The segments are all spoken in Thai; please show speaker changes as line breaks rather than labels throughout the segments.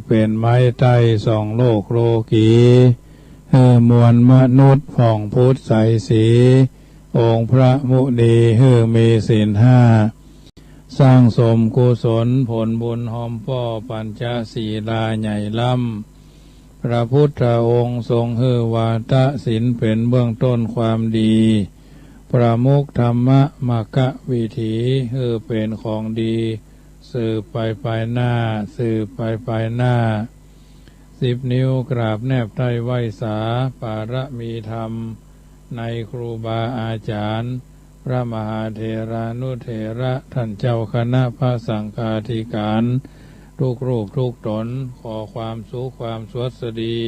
เป็นไม้ไต้สองโลกโลกีมวลมนุษย์ผ่องพุทธใสสีองค์พระมุนีมีศีลห้าสร้างสมกุศลผลบุญหอมป้อปัญจศีลาใหญ่ล้ำพระพุทธองค์ทรงวาทศีลเป็นเบื้องต้นความดีประมุขธรรมะมกะวิถีเป็นของดีสืบไปหน้าสืบไปหน้า10 นิ้วกราบแนบไตรไหวสาปารมีธรรมในครูบาอาจารย์พระมหาเถรานุเถระท่านเจ้าคณะพระสังฆาธิการทุกรูปทุกตนขอความสุขความสวัสดี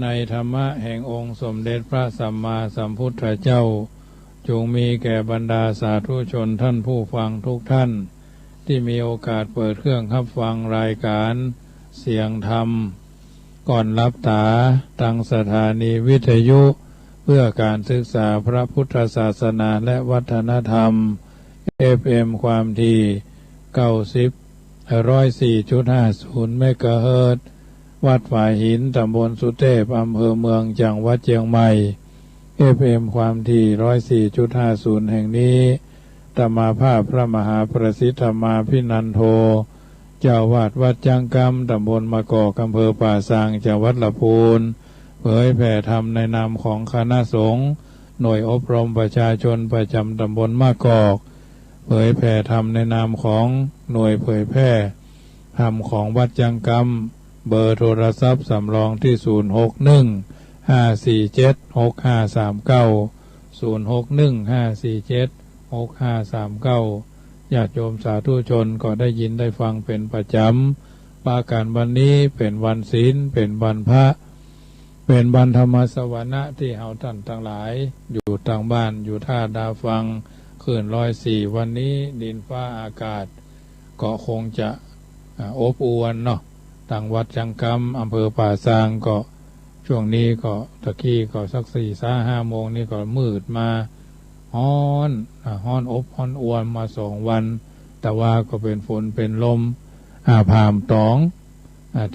ในธรรมะแห่งองค์สมเด็จพระสัมมาสัมพุทธเจ้าจงมีแก่บรรดาสาธุชนท่านผู้ฟังทุกท่านที่มีโอกาสเปิดเครื่องรับฟังรายการเสียงธรรมก่อนรับตาตั้งสถานีวิทยุเพื่อการศึกษาพระพุทธศาสนาและวัฒนธรรม FM ความถี่104.50 เมกะเฮิรตซ์วัดฝายหินตำบลสุเทพอำเภอเมืองจังหวัดเชียงใหม่ FM ความถี่ 104.50 แห่งนี้ธรรมาภาพพระมหาประสิทธมาภินันโทเจ้าวาดวัดจังกำตำบลมะกอกอำเภอป่าซางจังหวัดลำพูนเผยแผ่ธรรมในนามของคณะสงฆ์หน่วยอบรมประชาชนประจำตำบลมะกอกเผยแผ่ธรรมในนามของหน่วยเผยแพร่ธรรมของวัดจังกำเบอร์โทรศัพท์สำรองที่06154765390615476539ญาติโยมสาธุชนก็ได้ยินได้ฟังเป็นประจำปาการวันนี้เป็นวันศีลเป็นวันพระเป็นวันธรรมสวนะที่เฮาท่านทั้งหลายอยู่ต่างบ้านอยู่ท่าดาวฟังคืน104วันนี้ดินฟ้าอากาศก็คงจะอบอวลเนาะต่างวัดจังกำอำเภอป่าซางก็ช่วงนี้ก็ตะกี้ก็สัก4-5 โมงนี่ก็มืดมาฮ้อนอบฮ้อนอวนมา2 วันแต่ว่าก็เป็นฝนเป็นลมผามตอง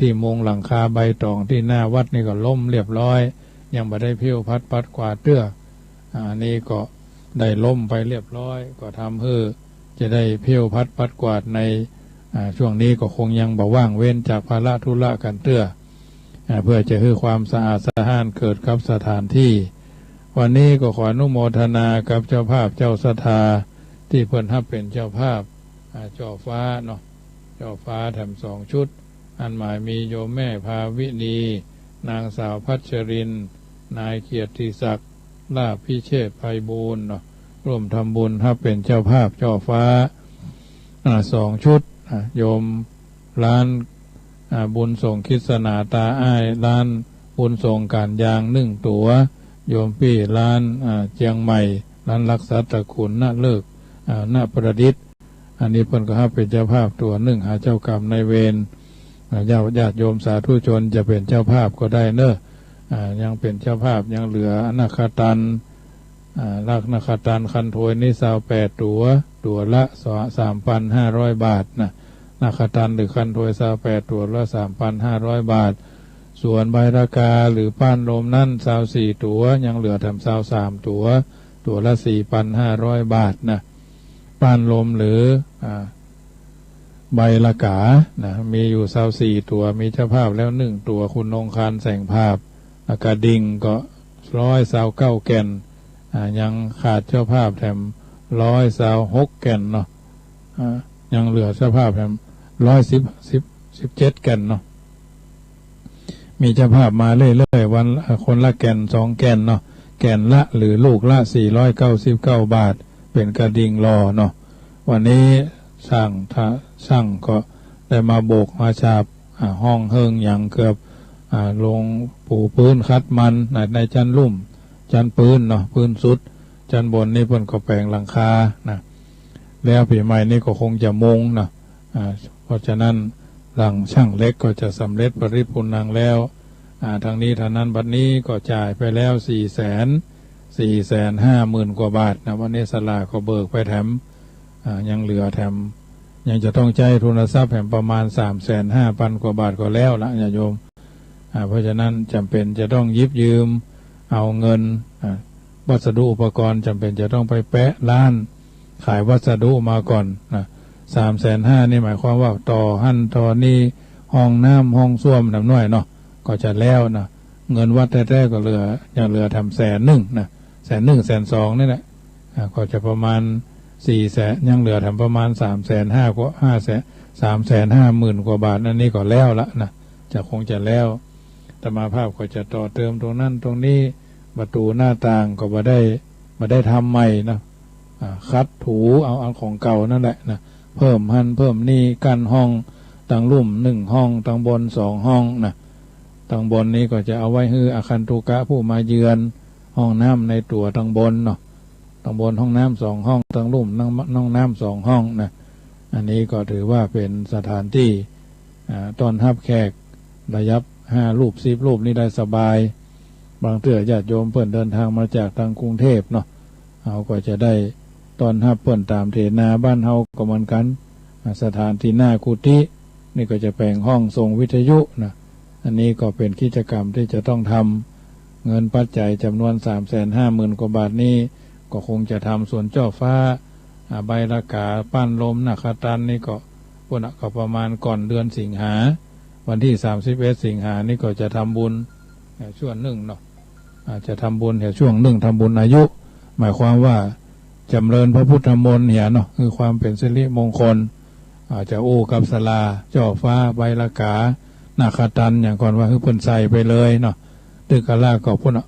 ที่มุงหลังคาใบตองที่หน้าวัดนี่ก็ล่มเรียบร้อยยังไม่ได้เพี้ยวพัดปัดกวาดเตื้อนี่ก็ได้ล่มไปเรียบร้อยก็ทำให้จะได้เพี้ยวพัดปัดกวาดในช่วงนี้ก็คงยังบ่ว่างเว้นจากภาระธุระกันเตื้อเพื่อจะให้ความสะอาดสะอ้านเกิดกับสถานที่วันนี้ก็ขออนุโมทนากับเจ้าภาพเจ้าศรัทธาที่เพิ่นรับเป็นเจ้าภาพจ่อฟ้าเนาะจ่อฟ้าแถม2 ชุดอันหมายมีโยมแม่ภาวินีนางสาวพัชรินนายเกียรติศักดิ์ลาภพิเชษฐ์ไพบูลย์เนาะร่วมทำบุญรับเป็นเจ้าภาพจ่อฟ้า2 ชุดโยมร้านบุญส่งคิสนาตาอ้ายร้านบุญส่งการยาง1 ตัวโยมพี่ร้านเจียงใหม่ร้านรักษาตระคุณณเลิกณประดิษฐ์อันนี้เพิ่นก็รับเป็นเจ้าภาพตัว1หาเจ้ากรรมนายเวรญาติโยมสาธุชนจะเป็นเจ้าภาพก็ได้เนอะยังเป็นเจ้าภาพยังเหลือนาคตันลักนาคตันคันโทยนี่28 ตัวละ3,500 บาทนะนาคตันหรือคันโทย28 ตัวละ3,500 บาทส่วนใบราคาหรือป้านลมนั่น24 ตัวยังเหลือแถม23 ตัวละ 4,500 บาทนะป้านลมหรือใบละกานะมีอยู่24 ตัวมีเจ้าภาพแล้ว1 ตัวคุณนงคารแสงภาพอากาดิ่งก็129 แก่นยังขาดเจ้าภาพแถม126 แก่นเนาะยังเหลือเจ้าภาพแถม17 แก่นเนาะมีเจ้าภาพมาเรื่อยๆวันคนละแก่น2 แก่นเนาะแก่นละหรือลูกละ499 บาทเป็นกระดิ่งรอเนาะวันนี้ช่างก็ได้มาโบกมาฉาบห้องเฮิงอย่างเกือบลงปูพื้นคัดมันในจันลุ่มจันปืนเนาะพื้นสุดจันบนนี่เพิ่นก็แปลงหลังคานะแล้วปีใหม่นี่ก็คงจะมุงนะเพราะฉะนั้นหลังช่างเล็กก็จะสำเร็จปริพูนางแล้วทางนี้ทางนั้นบัดนี้ก็จ่ายไปแล้ว450,000 กว่าบาทนะวันนี้สลากก็เบิกไปแถมยังเหลือแถม ยังจะต้องใช้ทุนทรัพย์แห่งประมาณ350,000 กว่าบาทก็แล้วละญาติโยมเพราะฉะนั้นจำเป็นจะต้องยิบยืมเอาเงินวัสดุอุปกรณ์จำเป็นจะต้องไปแปะร้านขายวัสดุมาก่อนนะ350,000นี่หมายความว่าต่อหั่นต่อนี่ห้องน้ำห้องส้วมน้ำน้อยเนาะก็จะแล้วนะเงินวัดแท้ๆก็เหลือยังเหลือทำ100,000นะ100,000 120,000นี่แหละก็จะประมาณ400,000ยังเหลือทำประมาณ350,000 กว่า350,000 กว่าบาทนั่นนี่ก็แล้วละนะจะคงจะแล้วธรรมาภาพก็จะต่อเติมตรงนั้นตรงนี้ประตูหน้าต่างก็มาได้ทำใหม่นะคัดถูเอาของเก่านั่นแหละนะเพิ่มหั่นเพิ่มนี่กั้นห้องตั้งลุ่ม1 ห้องตั้งบน2 ห้องนะตั้งบนนี้ก็จะเอาไว้ให้อาคันตุกะผู้มาเยือนห้องน้ำในตัวตั้งบนเนาะตั้งบนห้องน้ำ2 ห้องตั้งลุ่มห้องน้ำ2 ห้องนะอันนี้ก็ถือว่าเป็นสถานที่ต้อนรับแขกระยับ5 รูป10 รูปนี่ได้สบายบางเตื้อญาติโยมเพิ่นเดินทางมาจากทางกรุงเทพเนาะเขาก็จะได้ต้อนรับเพิ่นตามเถนาบ้านเฮาก็เหมือนกันสถานที่หน้ากุฏินี่ก็จะแปลงห้องทรงวิทยุนะอันนี้ก็เป็นกิจกรรมที่จะต้องทำเงินปัจจัยจำนวน350,000 กว่าบาทนี้ก็คงจะทำส่วนเจ้าฟ้าใบละกาปั้นลมนาคาตันนี่ก็ประมาณก่อนเดือนสิงหาวันที่31 สิงหานี่ก็จะทำบุญช่วง1เนาะจะทำบุญแถวช่วง1ทำบุญอายุหมายความว่าจำเริญพระพุทธมนต์เนาะคือความเป็นสิริมงคลจะโอ้กับสลาเจ้าฟ้าใบละกานาคาตันอย่างก่อนว่าคือเพิ่นใส่ไปเลยเนาะตึกกะลาก็พุ่น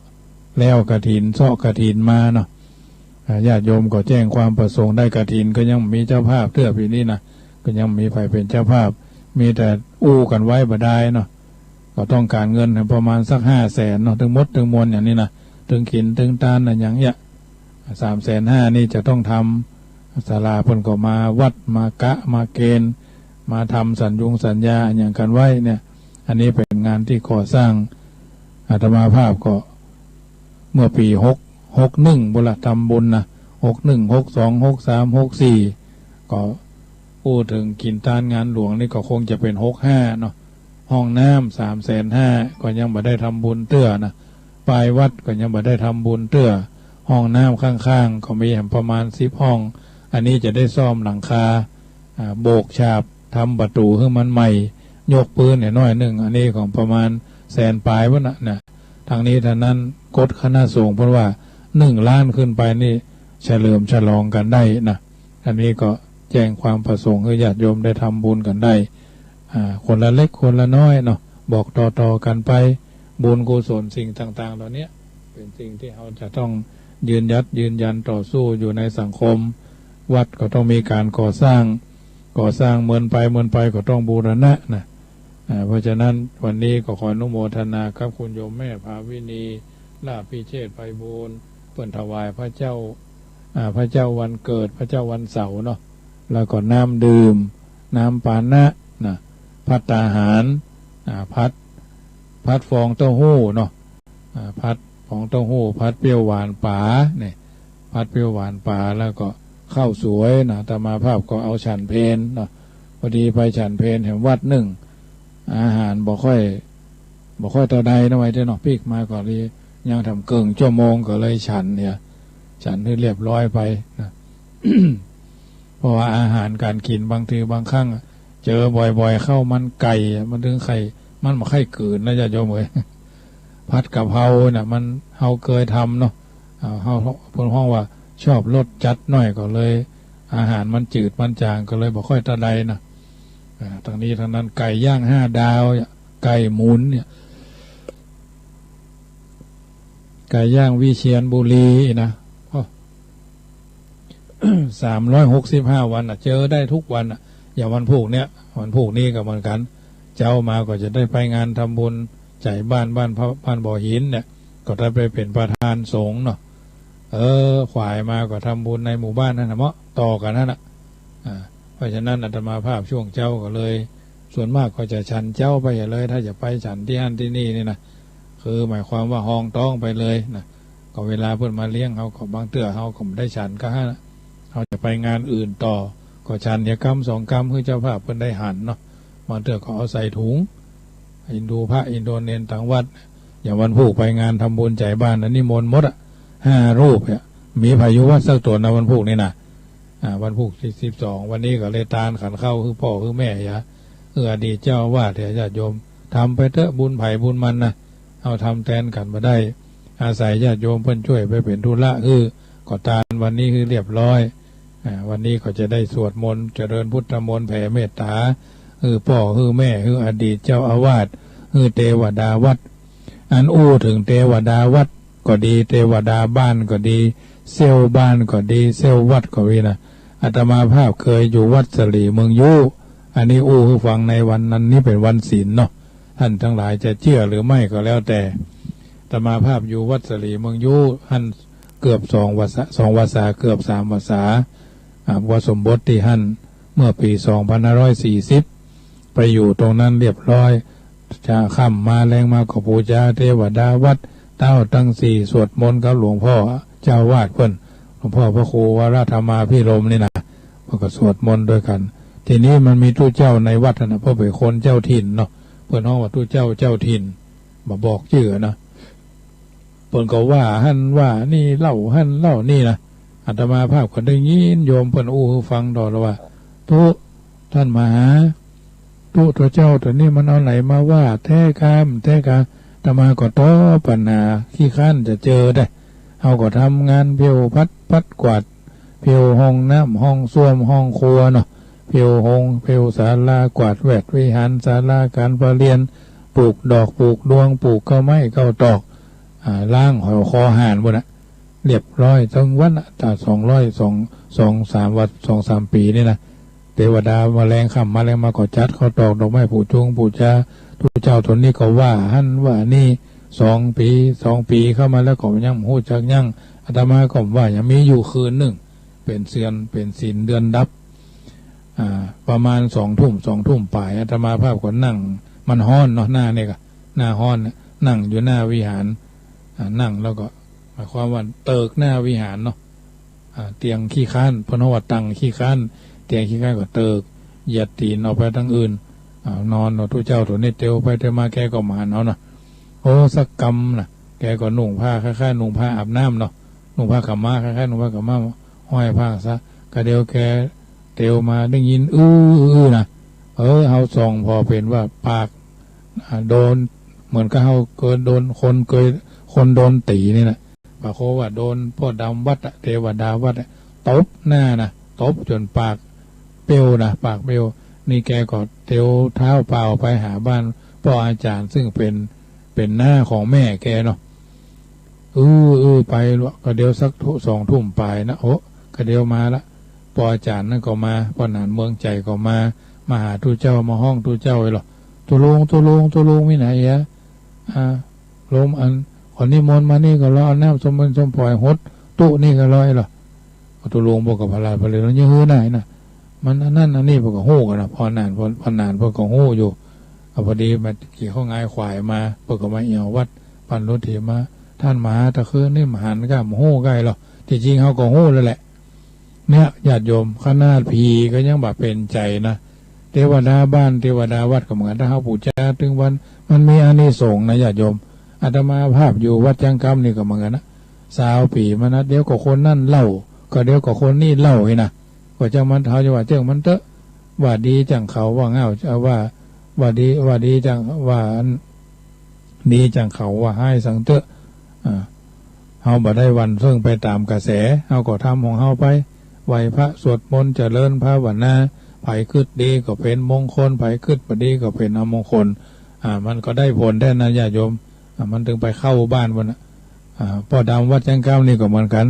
แล้วกฐินเซาะกฐินมาเนาะญาติโยมก็แจ้งความประสงค์ได้กฐินก็ยังมีเจ้าภาพเทื่อปีนี้นะก็ยังมีไผเป็นเจ้าภาพมีแต่อู้กันไว้บ่ได้เนาะก็ต้องการเงินประมาณสัก500,000เนาะถึงมดถึงมวลอย่างนี้นะถึงขินถึงตาลน่ะอย่างเงี้ย350,000นี่จะต้องทำศาลาเพิ่นก็มาวัดมากะมาเกณฑ์มาทำสัญญาอย่างกันไว้เนี่ยอันนี้เป็นงานที่ก่อสร้างอาตมาภาพก็เมื่อปี61บุรทำบุญนะ61 62 63 64ก็พูดถึงกินตานงานหลวงนี่ก็คงจะเป็น65เนาะห้องน้ำ350,000ก็ยังบ่ได้ทำบุญเตื้อนะปลายวัดก็ยังบ่ได้ทำบุญเตื้อห้องน้ำข้างๆก็มีประมาณ10 ห้องอันนี้จะได้ซ่อมหลังคาโบกฉาบทำประตูให้มันใหม่ยกปืนน้อยหนึ่งอันนี้ของประมาณ100,000 ปลายวะนะทางนี้ทางนั้นกฎคณะสงฆ์เพราะว่า1 ล้านขึ้นไปนี่เฉลิมฉลองกันได้นะอันนี้ก็แจ้งความประสงค์ให้ญาติโยมได้ทำบุญกันได้คนละเล็กคนละน้อยเนาะบอกต่อๆกันไปบุญกุศลสิ่งต่างๆเหล่านี้เป็นสิ่งที่เราจะต้องยืนยันต่อสู้อยู่ในสังคมวัดก็ต้องมีการก่อสร้างเมือนไปก็ต้องบูรณะนะเพราะฉะนั้นวันนี้ก็ขออนุโมทนาครับคุณโยมแม่ภาวินีลาภพิเชษฐ์ไพบูลย์เปิ่นถวายพระเจ้าวันเกิดพระเจ้าวันเสาร์เนาะแล้วก็น้ำดื่มน้ำปานะนะภัตตาหารพัดฟองเต้าหู้เนาะพัดฟองเต้าหู้พัดเปรี้ยวหวานป๋าเนี่ยพัดเปรี้ยวหวานป๋าแล้วก็ข้าวสวยนะอาตมาภาพก็เอาฉันเพลเนาะพอดีไปฉันเพลแห่งวัด1อาหารบ่ค่อยต่อใดนะไว้เด้อเนาะพีกมาก่อนเลยยังทำเกิงชั่วโมงก็เลยฉันให้เรียบร้อยไปนะ เพราะว่าอาหารการกินบางทีบางครั้งเจอบ่อยๆเข้ามันไก่มันถึงไข่มันมาไข่กืนนะจะโยมเอ้ย ผัดกะเพราเนี่ยมันเฮาเคยทำเนาะเฮาเพิ่นฮ้องว่าชอบรสจัดหน่อยก็เลยอาหารมันจืดมันจางก็เลยบ่ค่อยตะไดนะทางนี้ทางนั้นไก่ย่าง5 ดาวไก่หมุนเนี่ยไก่ย่างวิเชียรบุรีนะ365 วันเจอได้ทุกวันอย่างวันพุธเนี่ยวันพุธนี้ก็เหมือนกันเจ้ามาก็จะได้ไปงานทำบุญใจบ้านบ่อหินเนี่ยก็ได้ไปเป็นประธานสงฆ์เนาะขวายมาก็ทำบุญในหมู่บ้านนั่นนะเมาะต่อกันนั่นนะเพราะฉะนั้นอาตมาภาพช่วงเจ้าก็เลยส่วนมากก็จะฉันเจ้าไปเลยถ้าจะไปฉันที่นั่นที่นี่นี่นะคือหมายความว่าห้องต้องไปเลยนะก็เวลาเพื่อนมาเลี้ยงเขาก็บางเตื้อเขาก็ไม่ได้ฉันก็ฮะเขาจะไปงานอื่นต่อ ก็ชันเนี่ยกำ2 กำคือเจ้าภาพเพิ่นได้หันเนาะมาเถอะก็เอาใส่ถุงอินดูพระอินโดเนนต่างวัดอย่างวันผูกไปงานทำบุญใจบ้านนั้นนิมนต์หมด5 รูปเนี่ยมีพายุวัดสักตัวนะวันผูกนี่นะวันผูก12วันนี้ก็เลยตาลขันเข้าคือพ่อคือแม่ยะอดีตเจ้าวาดเถอะญาติโยมทำไปเถอะบุญไผ่บุญมันนะเอาทำแทนกันมาได้อาศัยญาติโยมเพิ่นช่วยไปเป็นธุระคือก็ตาลวันนี้คือเรียบร้อยวันนี้ก็จะได้สวดมนต์เจริญพุทธมนต์แผ่เมตตาพ่อแม่อดีตเจ้าอาวาสเทวดาวัดอันถึงเทวดาวัดก็ดีเทวดาบ้านก็ดีเซลบ้านก็ดีเซลวัดก็ดีนะอาตมาภาพเคยอยู่วัดสลีเมืองยุอันนี้คือฟังในวันนั้นนี่เป็นวันศีลเนาะท่านทั้งหลายจะเชื่อหรือไม่ก็แล้วแต่อาตมาภาพอยู่วัดสลีเมืองยุท่านเกือบ2 วาษาเกือบ3 วาษาวัดสมบทที่ท่านเมื่อปี2540ไปอยู่ตรงนั้นเรียบร้อยจะค่ำมาแรงมาก็บูชาเทวดาวัดเต้าตั้ง4สวดมนต์กับหลวงพ่อเจ้าวาดเพิ่นหลวงพ่อพระครูวราธรรมาภิรมย์นี่นะก็สวดมนต์ด้วยกันทีนี้มันมีตู้เจ้าในวัดนะเพราะเป็นคนเจ้าถิ่นเนาะเพิ่นฮ้องว่าตู้เจ้าถิ่นมาบอกชื่อนะเพิ่นก็ว่าหั่นว่านี่เล่าหั่นเล่านี่นะอาตมาภาพก็ได้ยินโยมเพิ่นฟังดอกแล้วว่าตุท่านมหาตุตัวเจ้าตัวนี้มันเอาไหนมาว่าแท้กามแท้กาอาตมาก็ต่อปัญหาขี้ข้านจะเจอได้เอาก็ทำงานเพียวพัดกวาดเพียวห้องน้ำห้องส้วมห้องครัวเนาะเพียวห้องเพียวศาลากวาดแวดวิหารศาลาการประเรียนปลูกดอกปลูกดวงปลูกข้าวไม้ข้าวตอกล้างหอยคอห่านบนเรียบร้อยทั้งวันแต่203 วัน 2-3 ปีนี่นะเทวดามาแรงค่ำมาแรงมาก็จัดเขาตอกดอกไม้ผูจุงผูชาทุกเจ้าทนนี้ก็ว่าหั่นว่านี่2 ปีเข้ามาแล้วก็ยังหูจักยังอาตมาก็ว่ายังมีอยู่คืนหนึ่งเป็นศีลเดือนดับประมาณ2 ทุ่มปลายอาตมาภาพก็นั่งมันฮ้อนเนาะหน้าเนี่ยก็หน้าฮ้อนนั่งอยู่หน้าวิหารนั่งแล้วก็หมายความว่าเติกหน้าวิหารเนาะเตียงขี้ข้านพนวัตตังขี้ข้านเตียงขี้ข้านก็เติกเหยียดตีนออกไปทั้งอื่นนอนทุกเจ้าตัวนี้เตียวไปเตียวมาแกก็มาเนาะสักกรรมนะแกก็นุ่งผ้าคล้ายๆนุ่งผ้าอาบน้ำเนาะนุ่งผ้าขาวม้าคล้ายๆนุ่งผ้าขาวม้าห้อยผ้าซะกระเดียวแกเตียวมาได้ยินนะเอาส่องพอเป็นว่าปากโดนเหมือนกับเขาเกิดโดนคนโดนตีนี่นะปากโคว่าโดนพ่อดำวัดเทวดาวัดตบหน้านะตบจนปากเปรี้ยวนะปากเปรี้ยวนี่แกก็เตียวเท้าเปล่าไปหาบ้านพ่ออาจารย์ซึ่งเป็นหน้าของแม่แกเนาะไปก็เดี๋ยวสัก2 ทุ่มไปนะก็เดี๋ยวมาละพ่ออาจารย์นั่นก็มาพ่อหนานเมืองใจก็มาหาทูเจ้ามาห้องทูเจ้าไว้หรอตัวลงไม่ไหนลมอันคนนี้มนมานี่ก็รอน้ำสมปล่อยหดตู้นี่ก็ร้อยหรอตัวลงบอกกับพลาเลยแล้วยังไหนนะมันนั่นอันนี้พวกก็หู้กันนะพอนานพวกก็หู้อยู่พอดีมาขี่ข้องง่ายขวายมาพวกก็มาเอี่ยววัดปันรถเถียมาท่านมหาตะคือนี่มหันก็มาหู้ใกล้หรอที่จริงเขาก็หู้แล้วแหละเนี่ยญาติโยมขนาดผีก็ยังแบบเป็นใจนะเทวดาบ้านเทวดาวัดก็เหมือนถ้าเขาปูชาถึงวันมันมีอานิสงส์นะญาติโยมอาตมาภาพอยู่วัดจังกำนี่ก็เหมือนกันนะ20 ปีมานะเดี๋ยวก็คนนั่นเล่าก็เดี๋ยวก็คนนี่เล่าให้นะก็จังมันเขาจะว่าเจ้ามันเตอะว่าดีจังเขาว่าเงาว่าดีจังว่าดีจังเขาว่าให้สังเตอะเฮาบ่ได้วันเพิ่งไปตามกระแสเฮาก็ทำของเฮาไปไหว้พระสวดมนต์เจริญภาวนาไผคึดดีก็เป็นมงคลไผคึดบ่ดีก็เป็นอมงคลมันก็ได้ผลแท้นะญาติโยมมันถึงไปเข้าบ้านวันพ่อดำวัดจังเก้านี่ก็เหมือนกัน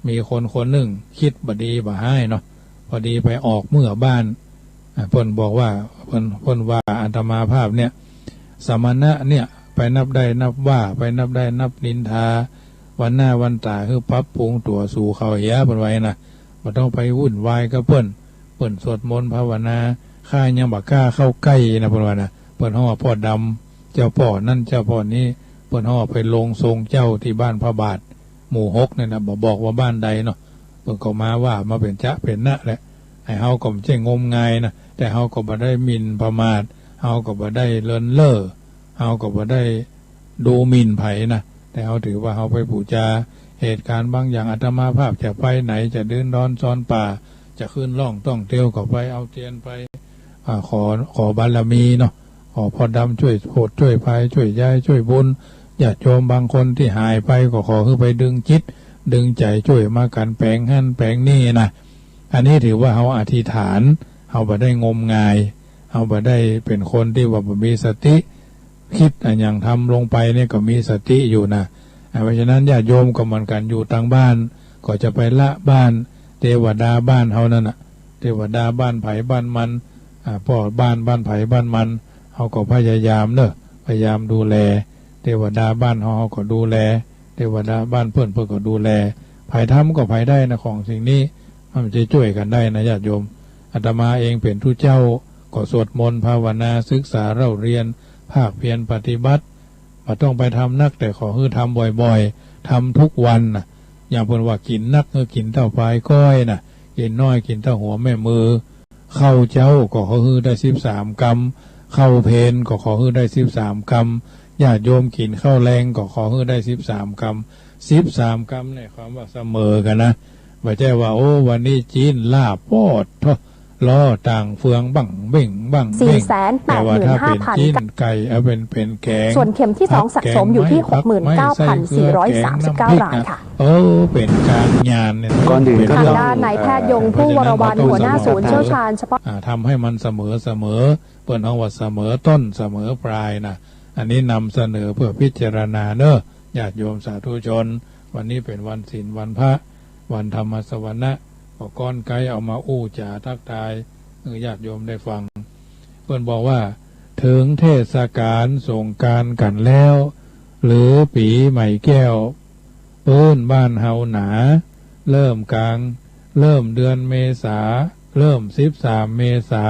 มีคนหนึ่งคิดบ่ดีบ่ให้เนาะพอดีไปออกเมื่อบ้านเพิ่นบอกว่าเพิ่นว่าอาตมาภาพเนี่ยสมณะเนี่ยไปนับได้นับว่าไปนับได้นับนินทาวันหน้าวันตาคือปรับปรุงตัวสู่เขาเหียเพิ่นไว้นะบ่ต้องไปวุ่นวายกับเพิ่นสวดมนต์ภาวนาข้ายังบ่กล้าเข้าใกล้นะเพิ่นว่านะเพิ่นฮ้อพ่อดำเจ้าพ่อนั่นเจ้าพ่อนี้เพิ่นฮ้อไปลงทรงเจ้าที่บ้านพระบาทหมู่6นี่นะบอกว่าบ้านใดเนาะเพิ่นก็มาว่ามาเป็นจ๊ะเป็นนะแหละ ไอ้เฮาก็ไม่ใช่งมงายนะแต่เฮาก็บ่ได้หมิ่นประมาทเฮาก็บ่ได้เลินเล่อเฮาก็บ่ได้ดูหมิ่นไผนะแต่เฮาถือว่าเฮาไปบูชาเหตุการณ์บางอย่างอาตมาภาพจะไปไหนจะเดินดอนซอนป่าจะขึ้นล่องต้องเที่ยวก็ไปเอาเทียนไปขอบารมีเนาะขอพ่อดำช่วยโปรดช่วยภัยช่วยย้ายช่วยบุญญาติโยมบางคนที่หายไปก็ขอให้ไปดึงจิตดึงใจช่วยมากันแปลงหั่นแปลงนี่นะอันนี้ถือว่าเขาอธิษฐานเขาบ่ได้งมงายเขาบ่ได้เป็นคนที่ว่าบ่มีสติคิดอันอย่างทำลงไปเนี่ยก็มีสติอยู่นะเพราะฉะนั้นญาติโยมก็เหมือนกันอยู่ทางบ้านก็จะไปละบ้านเทวดาบ้านเขานั่นน่ะเทวดาบ้านไผ่บ้านมันพ่อบ้านไผ่บ้านมันเขาก็พยายามเนอะพยายามดูแลเทวดาบ้านเขาก็ดูแลเทวดาบ้านเพื่อนก็ดูแลไผ่ทำก็ไผ่ได้นะของสิ่งนี้มันจะช่วยกันได้นะญาติโยมอาตมาเองเป็นทุเจ้าก็สวดมนต์ภาวนาศึกษาเล่าเรียนภาคเพียรปฏิบัติมาต้องไปทำนักแต่ขอให้ทำบ่อยๆทำทุกวันนะอย่างเพิ่นว่ากินนักกินเท่าปลายก้อยนะกินน้อยกินเท่าหัวแม่มือเข้าเจ้าก็ขอให้ได้13 กรัมเข้าเพนก็ขอให้ได้13 กรัมญาติโยมกินข้าวแรงก็ขอให้ได้13 กรัม13 กรัมเนี่ยความว่าเสมอกันนะไม่ใช่ว่าโอ้วันนี้จีนลาบปอดล้อต่างเฟืองบังเบ่งบังเบ่งแต่ว่าถ้าเป็นจีนไก่เอาเป็นแกง
ส่วนเข็มที่2สะสมอยู่ที่ 69,439 รายค่ะ
เป็นการงานเนี่ย
ก่อนอื่นทางด้านนายแพทย์ยงผู้วรวรรณหัวหน้าศูนย์เชี่ยวชาญเฉพาะ
ทำให้มันเสมอเปิดเอาว่าเสมอต้นเสมอปลายนะอันนี้นำเสนอเพื่อพิจารณาเนอะญาติโยมสาธุชนวันนี้เป็นวันศีลวันพระวันธรรมสวนะก็ก้อนไกลเอามาอู้จ่าทักทายญาติโยมได้ฟังเพื่อนบอกว่าถึงเทศกาลสงกรานต์กันแล้วหรือปีใหม่แก้วปื้นบ้านเฮาหนาเริ่มเดือนเมษาเริ่ม13 เมษา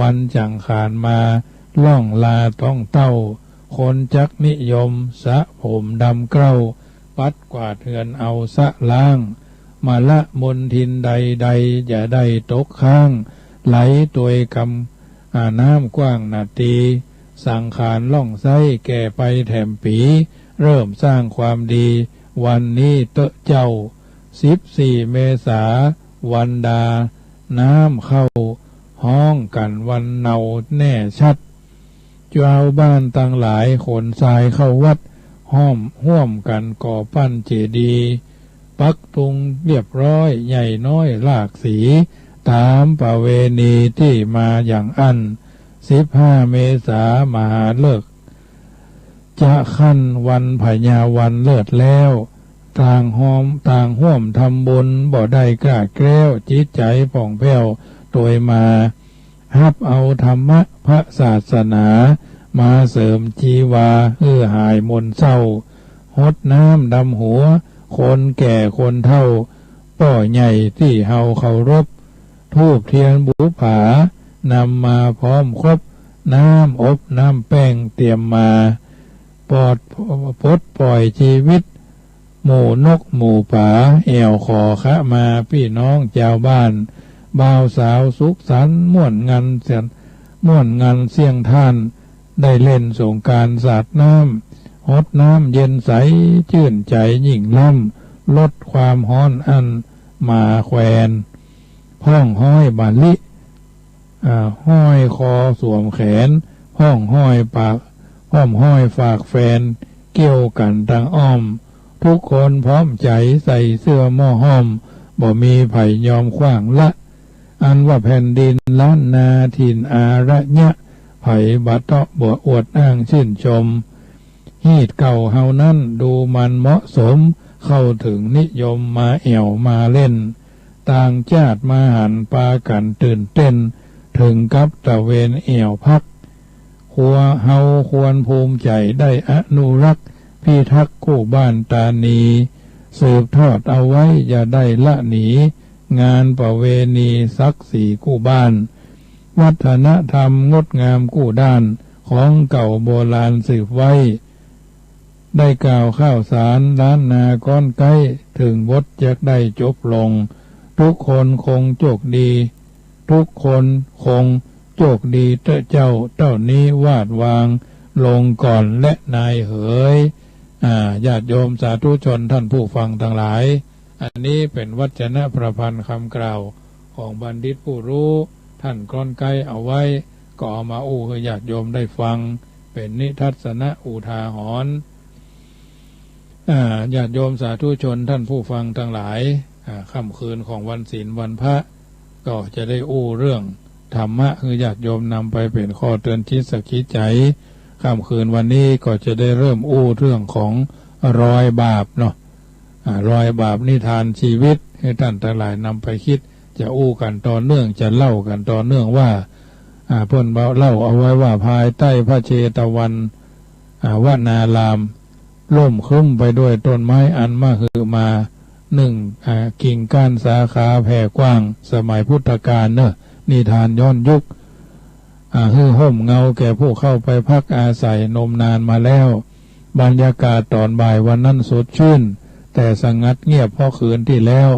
วันจังขานมาล่องลาต้องเต้าคนจักนิยมสะผมดำเกล้าปัดกวาดเฮือนเอาสะล้างมาละมนทินใดอย่าได้ตกข้างไหลตัวกำน้ำกว้างนาตีสังขารล่องไส้แก่ไปแถมปีเริ่มสร้างความดีวันนี้เตอะเจ้า14 เมษาวันดาน้ำเข้าห้องกันวันเนาแน่ชัดเจ้าบ้านต่างหลายขนทรายเข้าวัดห่วมกันก่อปั้นเจดีย์ปักตุงเรียบร้อยใหญ่น้อยหลากสีตามประเวณีที่มาอย่างอัน15 เมษามหาเลิกจะขั้นวันพญาวันเลิศแล้วต่างห่วมทำบุญบ่ได้กล้าแกล้วจิตใจผ่องแผ้วโดยมาฮับเอาธรรมะพระศาสนามาเสริมชีวาหายมนเศร้าหดน้ำดำหัวคนแก่คนเฒ่าป้อใหญ่ที่เฮาเคารพธูปเทียนบูผานำมาพร้อมครบน้ำอบน้ำแป้งเตรียมมาปล่อยชีวิตหมู่นกหมู่ป่าแอวขอขะมาพี่น้องเจ้าบ้านบ่าวสาวสุขสันต์ม่วนงานเสี่ยงท่านได้เล่นสงกรานต์สาดน้ำฮดน้ำเย็นใสชื่นใจยิ่งล่ำลดความฮ้อนอันมาแควนพ้องห้อยบาลิห้อยคอสวมแขนพ้องห้อยปากห้อมห้อยฝากแฟนเกี่ยวกันทางอ้อมทุกคนพร้อมใจใส่เสื้อหม้อห้อมบ่มีไผยอมขว้างละอันว่าแผ่นดินล้านนาถิ่นอาระยะไผบัตเตาะบ่อวดอ้างชื่นชมฮีดเก่าเฮานั้นดูมันเหมาะสมเข้าถึงนิยมมาแอวมาเล่นต่างชาติมาหันปากันตื่นเต้นถึงกับตะเวนแอวพักเฮาควรภูมิใจได้อนุรักษ์พิทักษ์คู่บ้านตานีสืบทอดเอาไว้อย่าได้ละหนีงานประเวณีศักดิ์ศรีคู่บ้านวัฒนธรรมงดงามคู่ด้านของเก่าโบราณสืบไว้ได้กล่าวข้าวสารล้านนาก้อนไก่ถึงบทจะได้จบลงทุกคนคงโชคดี ทุกคนคงโชคดีเจ้านี้วาดวางลงก่อนและนายเหยญาติโยมสาธุชนท่านผู้ฟังทั้งหลายอันนี้เป็นวจนะประพันธ์คำกล่าวของบัณฑิตผู้รู้ท่านกลอนไกเอาไว้ก็เอามาอู้ให้ญาติโยมได้ฟังเป็นนิทัศนะอุทาหรณ์ญาติโยมสาธุชนท่านผู้ฟังทั้งหลายค่ำคืนของวันศีลวันพระก็จะได้อู้เรื่องธรรมะคือญาติโยมนำไปเป็นข้อเตือนจิตสักคิดใจค่ำคืนวันนี้ก็จะได้เริ่มอู้เรื่องของรอยบาปเนาะรอยบาปนิทานชีวิตให้ท่านทั้งหลายนำไปคิดจะอู้กันต่อเนื่องจะเล่ากันต่อเนื่องว่าเพิ่นเล่าเอาไว้ว่าภายใต้พระเชตวันวนารามล่มครึ้มไปด้วยต้นไม้อันมหึมาหนึ่งกิ่งก้านสาขาแผ่กว้างสมัยพุทธกาลเนอะนิทานย้อนยุคฮือห่มเงาแก่ผู้เข้าไปพักอาศัยนมนานมาแล้วบรรยากาศตอนบ่ายวันนั้นสดชื่นแต่สงัดเงียบเพราะคืนที่แล้ว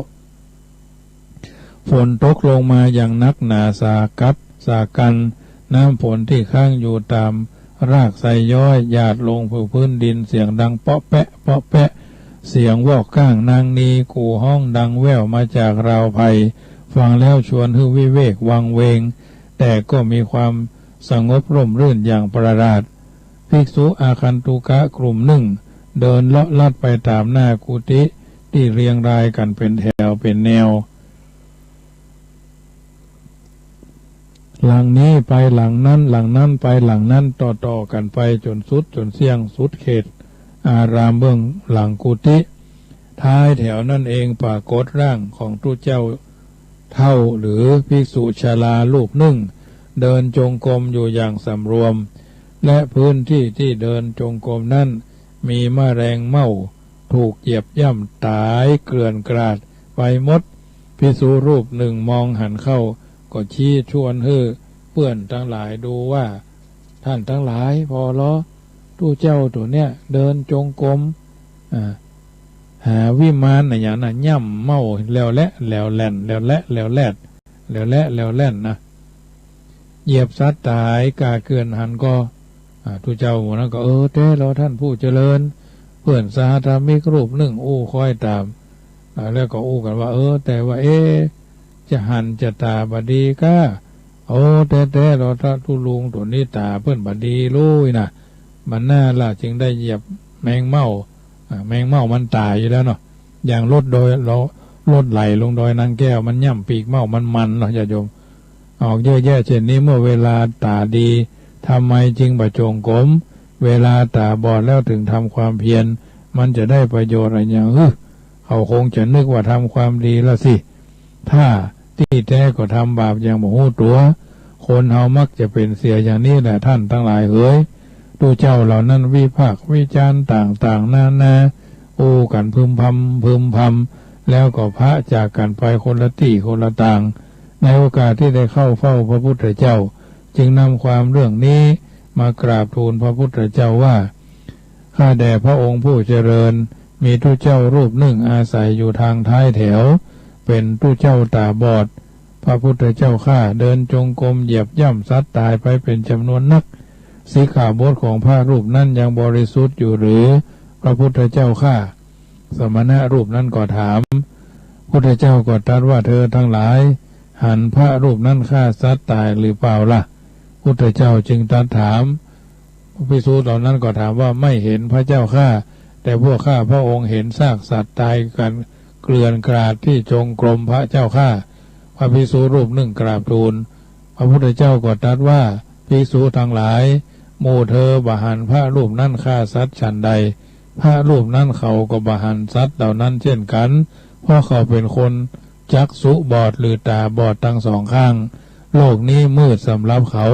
ฝนตกลงมาอย่างนักหนาสากันน้ำฝนที่ค้างอยู่ตามรากไทรย้อยหยาดลงพื้นดินเสียงดังเปาะแปะเปาะแปะเสียงวอกก้างนางนีกู่ห้องดังแว่วมาจากราวไผ่ฟังแล้วชวนให้วิเวกวังเวงแต่ก็มีความสงบร่มรื่นอย่างประหลาดภิกษุอาคันตุกะกลุ่มหนึ่งเดินเลาะลัดไปตามหน้ากุฏิที่เรียงรายกันเป็นแถวเป็นแนวหลังนี้ไปหลังนั้นไปหลังนั้นต่อกันไปจนเสี่ยงสุดเขตอารามเบื้องหลังกุฏิท้ายแถวนั่นเองปรากฏร่างของพระเจ้าเท่าหรือภิกษุชรารูปหนึ่งเดินจงกรมอยู่อย่างสำรวมและพื้นที่ที่เดินจงกรมนั้นมีแมลงเม่าถูกเหยียบย่ำตายเกลื่อนกราดไปหมดภิกษุรูปหนึ่งมองหันเข้าก็ชี้ชวนเเพื่อนทั้งหลายดูว่าท่านทั้งหลายพอล้อตู้เจ้าตัวเนี้ยเดินจงกรมหาวิมานอย่างนั้นย่ำเมาแล้วแหล่นแล้วแล่นนะเหยียบสัตว์ตายกาเกินหันก็ตู้เจ้าหมู่นั้นก็แต่เราท่านผู้เจริญเพื่อนสหธรรมิกรูปหนึ่งอู้คอยตามแล้วก็อู้กันว่าแต่ว่าจะหันจะตาบดีก้าแต่เราถ้าทุลุงตัวนี้ตาเพื่อนบดีลุยนะมันน่าล่ะจึงได้เหยียบแมงเม่ามันตายอยู่แล้วเนาะอย่างรถไหลลงดอยนางแก้วมันย่ำปีกเม่ามันเนาะอย่าโยมออกเยอะแยะเช่นนี้เมื่อเวลาตาดีทำไมจึงบะจงกรมเวลาตาบอดแล้วถึงทำความเพียรมันจะได้ประโยชน์อะไรอย่างเขาคงจะนึกว่าทำความดีแล้วสิถ้าที่แท้ก็ทำบาปอย่างโมโหตัวคนเฮามักจะเป็นเสียอย่างนี้แหละท่านทั้งหลายเอ๋ยดูเจ้าเหล่านั้นวิพากษ์วิจารณ์ต่างๆนานากันพึมพำแล้วก็พระจากกันไปคนละที่คนละต่างในโอกาสที่ได้เข้าเฝ้าพระพุทธเจ้าจึงนำความเรื่องนี้มากราบทูลพระพุทธเจ้าว่าข้าแด่พระองค์ผู้เจริญมีทุเจ้ารูปหนึ่งอาศัยอยู่ทางท้ายแถวเป็นทุเจ้าตาบอดพระพุทธเจ้าข้าเดินจงกรมเหยียบย่ำสัตว์ตายไปเป็นจำนวนนักสีขาบทของพระรูปนั้นยังบริสุทธิ์อยู่หรือพระพุทธเจ้าข้าสมณะรูปนั้นก็ถามพุทธเจ้าก็ตรัสว่าเธอทั้งหลายหันพระรูปนั้นฆ่าสัตว์ตายหรือเปล่าล่ะพุทธเจ้าจึงตรัสถามภิกษุเหล่านั้นก็ถามว่าไม่เห็นพระเจ้าข้าแต่พวกข้าพระองค์เห็นซากสัตว์ตายกันเกลื่อนกราดที่จงกรมพระเจ้าข้าพระภิกษุรูปหนึ่งกราบทูลพระพุทธเจ้าก็ตรัสว่าภิกษุทั้งหลายหมู่เธอบาหันพระรูปนั้นฆ่าสัตว์ฉันใดพระรูปนั้นเขาก็บาหันสัตว์เหล่านั้นเช่นกันเพราะเขาเป็นคนจักษุบอดหรือตาบอดทั้งสองข้างโลกนี้มืดสำหรับเขา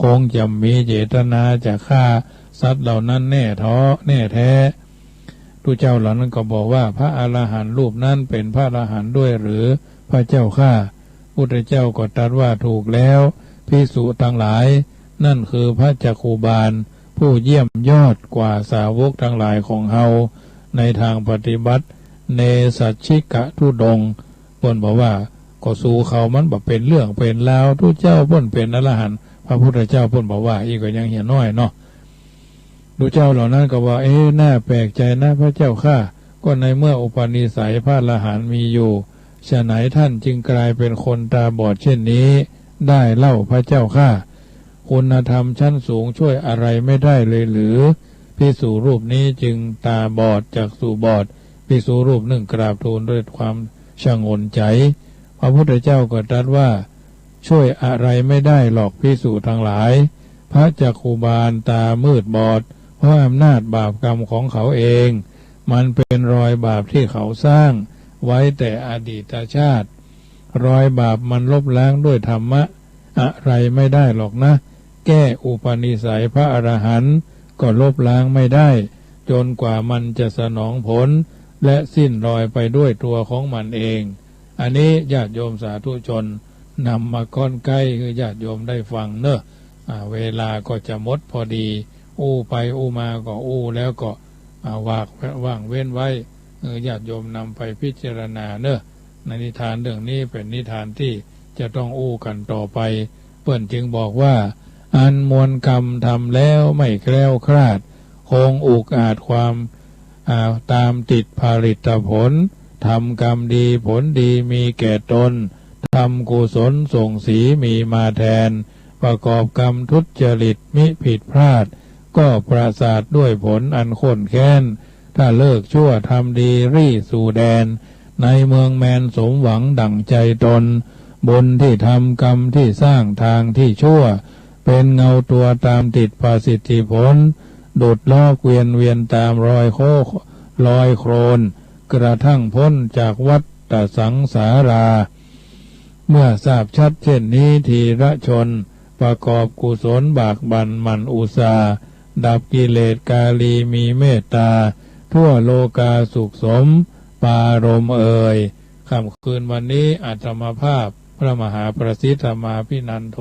คงจะมีเจตนาจะฆ่าสัตว์เหล่านั้นแน่แท้ทุเจ้าเหล่านั้นก็บอกว่าพระอรหันต์รูปนั้นเป็นพระอรหันต์ด้วยหรือพระเจ้าข้าพุทธเจ้าก็ตรัสว่าถูกแล้วภิกษุทั้งหลายนั่นคือพระจักขุบาลผู้เยี่ยมยอดกว่าสาวกทั้งหลายของเฮาในทางปฏิบัติเนสัชชิกะทุดงค์บอกว่า ก็สู้เขามันแบบเป็นเรื่องเป็นราวทุกเจ้าพ้นเป็นอรหันต์พระพุทธเจ้าพ้นบอกว่าอีกก็ยังเหี่ยน้อยเนาะดูเจ้าเหล่านั้นก็ว่าน่าแปลกใจนะพระเจ้าข้าก็ในเมื่ออุปนิสัยพระอรหันต์มีอยู่ฉะไหนท่านจึงกลายเป็นคนตาบอดเช่นนี้ได้เล่าพระเจ้าข้าคุณธรรมชั้นสูงช่วยอะไรไม่ได้เลยหรือภิกษุรูปนี้จึงตาบอดจากสู่บอดภิกษุรูปหนึ่งกราบทูลด้วยความชงนใจพระพุทธเจ้าก็ตรัสว่าช่วยอะไรไม่ได้หรอกภิกษุทั้งหลายพระจักขุบาลตามืดบอดเพราะอำนาจบาปกรรมของเขาเองมันเป็นรอยบาปที่เขาสร้างไว้แต่อดีตชาติรอยบาปมันลบล้างด้วยธรรมะอะไรไม่ได้หรอกนะแก้อุปนิสัยพระอรหันต์ก็ลบล้างไม่ได้จนกว่ามันจะสนองผลและสิ้นรอยไปด้วยตัวของมันเองอันนี้ญาติโยมสาธุชนนำมาก้อนใกล้คือญาติโยมได้ฟังเนอะเวลาก็จะหมดพอดีไปมาก็แล้วก็ว่างเว้นไว้ญาติโยมนำไปพิจารณาเนอะในนิทานเรื่องนี้เป็นนิทานที่จะต้องกันต่อไปเปิ้นจึงบอกว่าอันมวลกรรมทำแล้วไม่แคล้วคลาดคงอุกอาจความตามติดผลิตผลทำกรรมดีผลดีมีแก่ตนทำกุศลส่งสีมีมาแทนประกอบกรรมทุจริตมิผิดพลาดก็ประสาทด้วยผลอันข้นแค้นถ้าเลิกชั่วทำดีรี่สู่แดนในเมืองแมนสมหวังดั่งใจตนบนที่ทำกรรมที่สร้างทางที่ชั่วเป็นเงาตัวตามติดประสิทธิผลดุดล้อเกวียนตามรอยโครนกระทั่งพ้นจากวัฏสังสาราเมื่อทราบชัดเช่นนี้ทีละชนประกอบกุศลบากบั่นหมั่นอุตสาห์ดับกิเลสกาลีมีเมตตาทั่วโลกาสุขสมปารมค่ำคืนวันนี้อาตมาภาพพระมหาประสิทธมาพินันโท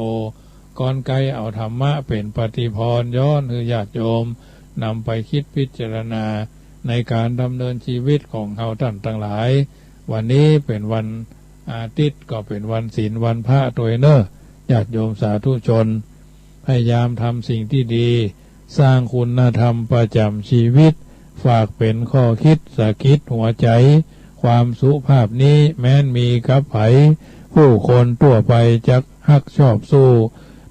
ก่อนไกลเอาธรรมะเป็นปฏิพรย้อนคือญาติโยมนำไปคิดพิจารณาในการดำเนินชีวิตของเฮาท่านทั้งหลายวันนี้เป็นวันอาทิตย์ก็เป็นวันศีลวันพระตัวเนอะญาติโยมสาธุชนพยายามทำสิ่งที่ดีสร้างคุณธรรมประจำชีวิตฝากเป็นข้อคิดสะกิดหัวใจความสุภาพนี้แม้นมีกับไผผู้คนทั่วไปจักฮักชอบสู้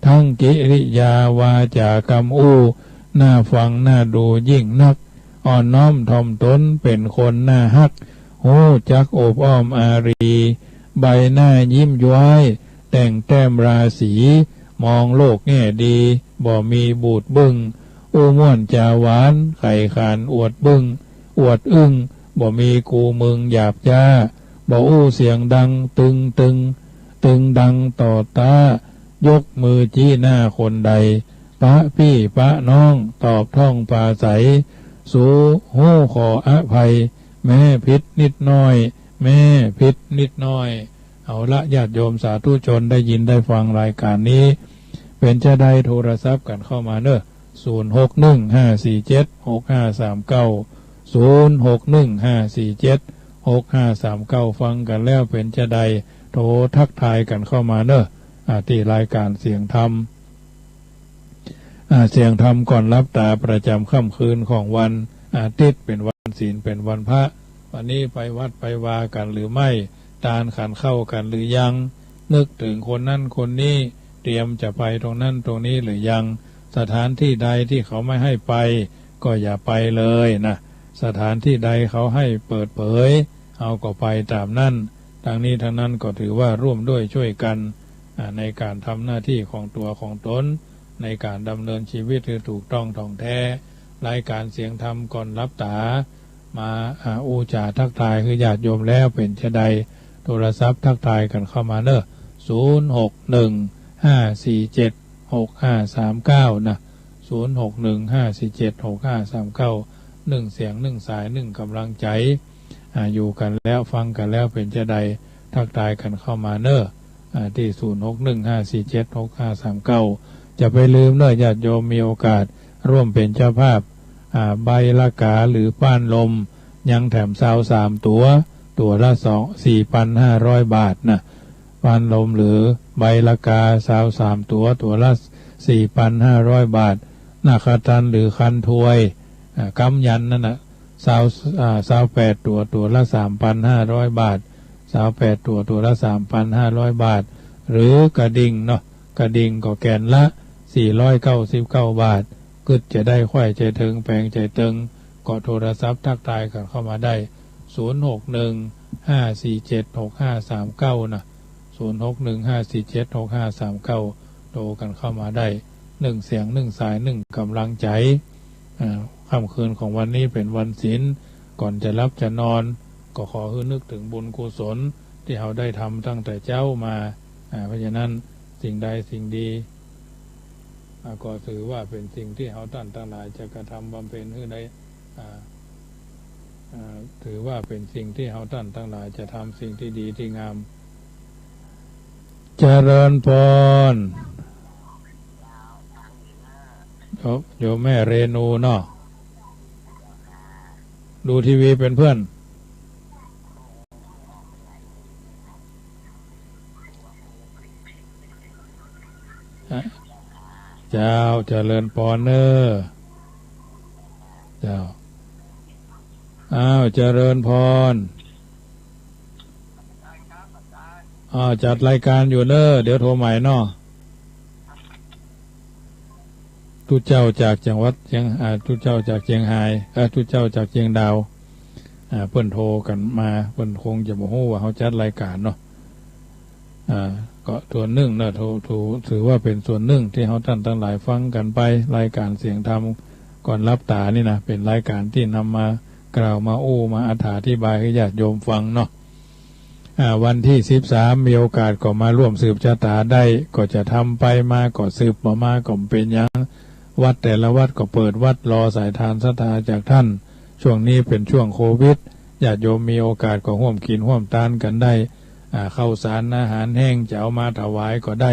ทั้งกิริยาวาจากรรมน่าฟังน่าดูยิ่งนักอ่อนน้อมถ่อมตนเป็นคนน่าฮักโอ้จักโอบอ้อมอารีใบหน้ายิ้มย้อยแต่งแต้มราศีมองโลกแง่ดีบ่มีบูดบึ้งม่วนจาหวานไข่ขานอวดบึ้งอวดอึ้งบ่มีกูมึงหยาบจ้าบ่เสียงดังตึงดังต่อตายกมือจี้หน้าคนใดปะพี่ปะน้องตอบท่องปาใสสู้โหขออภัยแม่ผิดนิดน้อยแม่ผิดนิดน้อยเอาละญาติโยมสาธุชนได้ยินได้ฟังรายการนี้เป็นจะได้โทรศัพท์กันเข้ามาเนอะ06154765390615476539ฟังกันแล้วเป็นจะได้โทรทักทายกันเข้ามาเนอะที่รายการเสียงธรรมเสียงธรรมก่อนรับตาประจำค่ำคืนของวันอาทิตย์เป็นวันศีลเป็นวันพระวันนี้ไปวัดไปวากันหรือไม่ตาลขันเข้ากันหรือยังนึกถึงคนนั้นคนนี้เตรียมจะไปตรงนั้นตรงนี้หรือยังสถานที่ใดที่เขาไม่ให้ไปก็อย่าไปเลยนะสถานที่ใดเขาให้เปิดเผยเอาก็ไปตามนั้นทางนี้ทางนั้นก็ถือว่าร่วมด้วยช่วยกันในการทำหน้าที่ของตัวของตนในการดำเนินชีวิตที่ถูกต้องท่องแท้รายการเสียงธรรมก่อนรับตามาจ่าทักทายคือญาติโยมแล้วเป็นจะใดโทรศัพท์ทักทายกันเข้ามาเนอะ0615476539นะ0615476539 1เสียง1สาย1กำลังใจอยู่กันแล้วฟังกันแล้วเป็นจะใดทักทายกันเข้ามาเนอะที่0615476539จะไปลืมเนอะญาติโยมมีโอกาสร่วมเป็นเจ้าภาพใบละกาหรือป้านลมยังแถมซาว3ตัวละ4,500 บาทนะ ฟันลมหรือใบละกา23ตัวตัวละ 4,500 บาทนาคตันหรือคันถวยกำยันนั่นน่ะ28ตัวตัวละ 3,500 บาท28ตัวตัวละ 3,500 บาทหรือกระดิ่งเนาะกระดิ่งก็แกนละ499 บาทกึดจะได้ค่อยใจถึงแปลงใจตึงก็โทรศัพท์ทักทายกันเข้ามาได้061-547-6539นะ061-547-6539โทรกันเข้ามาได้1เสียง1สาย1กำลังใจค่ำคืนของวันนี้เป็นวันศีลก่อนจะรับจะนอนก็ขอให้นึกถึงบุญกุศลที่เราได้ทำตั้งแต่เจ้ามาเพราะฉะนั้นสิ่งใดสิ่งดีก็ถือว่าเป็นสิ่งที่เราท่านทั้งหลายจะกระทำบำเพ็ญให้ได้ถือว่าเป็นสิ่งที่เราท่านทั้งหลายจะทำสิ่งที่ดีที่งามเจริญพรโยมแม่เรนูเนาะดูทีวีเป็นเพื่อนเจ้าเจริญพรเนอเจ้าเจริญพรจัดรายการอยู่เนอเดี๋ยวโทรใหม่เนาะทุกเจ้าจากจังหวัดทุกเจ้าจากเชียงรายทุกเจ้าจากเชียงดาวเพิ่นโทรกันมาเพิ่นคงจะบ่ฮู้ว่าเขาจัดรายการเนาะก็ส่วนหนึ่งนะถือว่าเป็นส่วนหนึ่งที่เขาท่านทั้งหลายฟังกันไปรายการเสียงธรรมก่อนรับตานี่นะเป็นรายการที่นำมากล่าวมามาอธิบายให้ญาติโยมฟังเนาะวันที่13มีโอกาสก็มาร่วมสืบชะตาได้ก็จะทำไปมาก็สืบมาก็เป็นอย่างวัดแต่ละวัดก็เปิดวัดรอสายทานศรัทธาจากท่านช่วงนี้เป็นช่วงโควิดญาติโยมมีโอกาสก็ร่วมกินร่วมทานกันได้ข้าวสารอาหารแห้งจะเอามาถวายก็ได้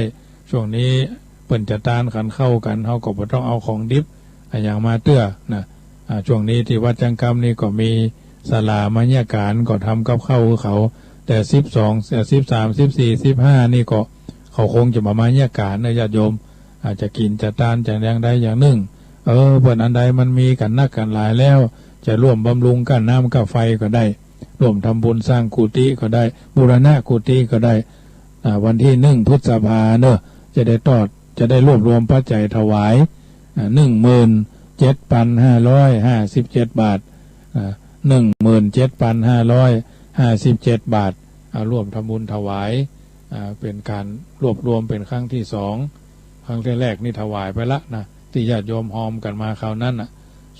ช่วงนี้เปิ่นจะทานขันเข้ากันเขาก็บ่ต้องเอาของดิบอย่างมาเตื้อนะช่วงนี้ที่วัดจังกำนี่ก็มีศาลามัญญการก็ทำกับข้าวเขาแต่12 13 14 15นี่ก็เขาคงจะมามัญญการนะญาติโยมอาจจะกินจะทานจากอย่างใดอย่างหนึ่งเพิ่นอันใดมันมีกันนักกันหลายแล้วจะร่วมบำรุงกันน้ำกับไฟก็ได้ร่วมทำบุญสร้างกุฏิก็ได้บูรณะกุฏิก็ได้วันที่1 พฤษภาเนอะจะได้รวบรวมปัจจัยถวาย17,557 บาท17,557 บาทร่วมทำบุญถวายเป็นการรวบรวมเป็นครั้งที่2ครั้งแรกนี่ถวายไปละนะที่ญาติโยมหอมกันมาคราวนั้น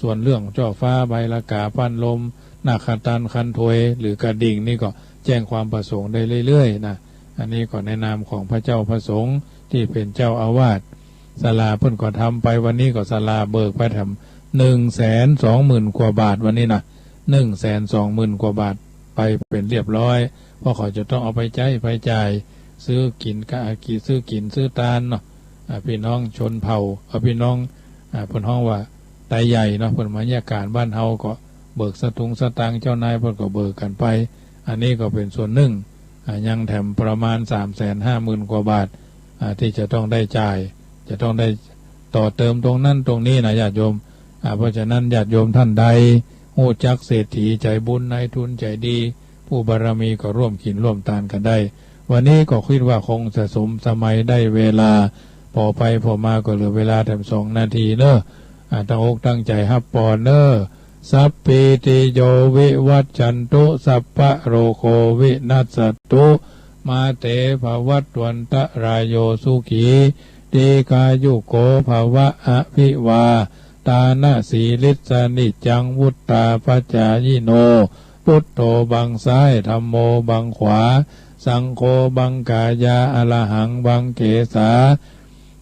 ส่วนเรื่องจ่อฟ้าใบละกาปั้นลมนาคตันคันถวยหรือกระดิ่งนี่ก็แจ้งความประสงค์ได้เรื่อยๆนะอันนี้ก็ในนามของพระเจ้าพระสงฆ์ที่เป็นเจ้าอาวาสศาลาเพิ่นก็ทำไปวันนี้ก็ศาลาเบิกไปทำ120,000 กว่าบาทวันนี้นะ120,000 กว่าบาทไปเป็นเรียบร้อยเพราะเขาจะต้องเอาไปจ่ายซื้อกินซื้อตาลเนาะพี่น้องชนเผ่าพี่น้องเพิ่นห้องว่าไตใหญ่เนาะเพิ่นมาแยกการบ้านเฮาก็เบิกสตุงสตางค์เจ้านายเพิ่นก็เบิกกันไปอันนี้ก็เป็นส่วนหนึ่งยังแถมประมาณ 350,000 กว่าบาทที่จะต้องได้จ่ายจะต้องได้ต่อเติมตรงนั้นตรงนี้นะญาติโยมเพราะฉะนั้นญาติโยมท่านใดฮู้จักเศรษฐีใจบุญนายทุนใจดีผู้บารมีก็ร่วมกินร่วมทานกันได้วันนี้ก็คิดว่าคงจะสมสมัยได้เวลาพอไปพอมาก็เหลือเวลาแถม2 นาทีเนอะตั้งอกตั้งใจฮับปอนเนอะสัพพิติโยวิวัจจันตุสัพพะโรโควินัสสตุมาเตภวัตวันตรายโยสุขีดีกายุโกภวะอภิวาตานะสีลิสนิจังวุตตาปัจจายโนพุทโธบังซ้ายธัมโมบังขวาสังโฆบังกายาอรหังบังเกสา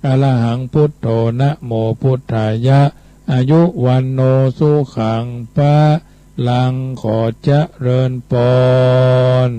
อรหังพุทโธนะโมพุทธายะอายุวันโนสุขังพระลังขอเจริญพร